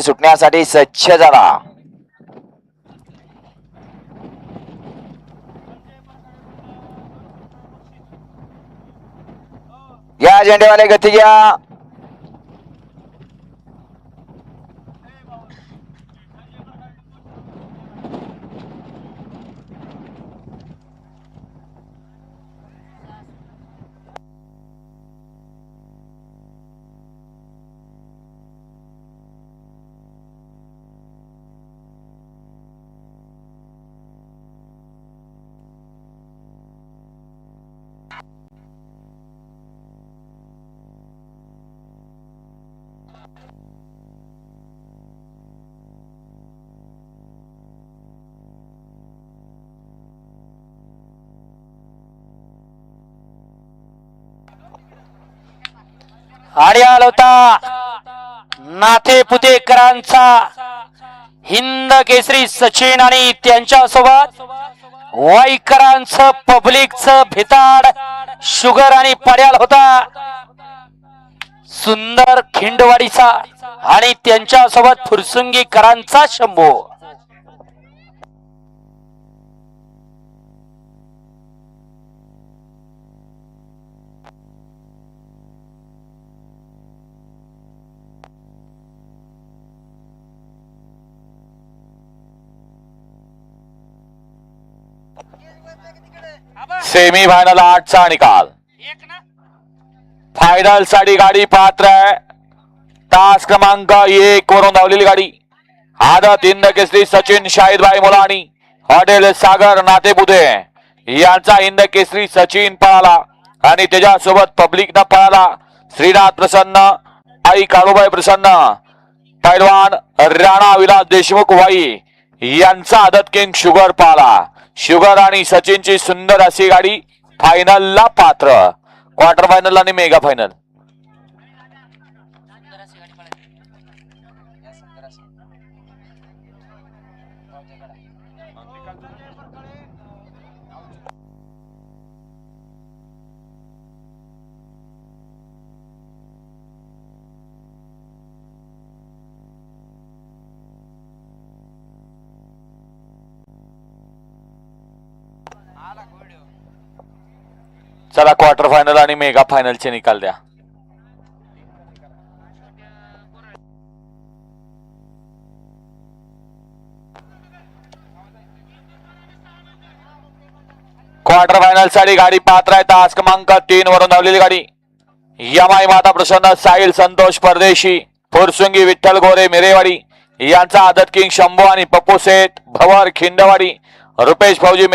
सुटण्यासाठी सज्ज झाला। या झेंडेवाले गती घ्या। आणि आला होता नाथे पुतेकरांचा हिंद केसरी सचिन आणि त्यांच्या सोबत वाईकरांचं पब्लिकचं भिताड शुगर आणि पड्याल होता सुंदर खिंडवाडीचा आणि त्यांच्या सोबत फुरसुंगीकरांचा शंभू। सेमी फायनल 8चा निकाल। फायनल साठी गाडी पात्र आहे। तास क्रमांक 1 वरून धावलेली गाडी आदत हिंद केसरी सचिन शाहिदभाई मुलानी हॉटेल सागर नातेपुते यांचा हिंद केसरी सचिन पळाला आणि त्याच्यासोबत पब्लिक न पळाला श्रीनाथ प्रसन्न आई काळूबाई प्रसन्न पैलवान राणा विलास देशमुख वाई यांचा आदत किंग शुगर पळाला। शुगर आणि सचिनची सुंदर अशी गाडी फायनलला पात्र। क्वार्टर फायनल आणि मेगा फायनल चला क्वार्टर फायनल आणि मेगा फायनलचे निकाल द्या। क्वार्टर फायनल साठी गाडी पात्र आहे। तास क्रमांक 3 वरून धावलेली गाडी यमाई माता प्रसन्न साहिल संतोष परदेशी फुरसुंगी विठ्ठल गोरे मिरेवाडी यांचा आदत किंग शंभू आणि पप्पू सेठ भवर खिंडवाडी रुपेश फौजी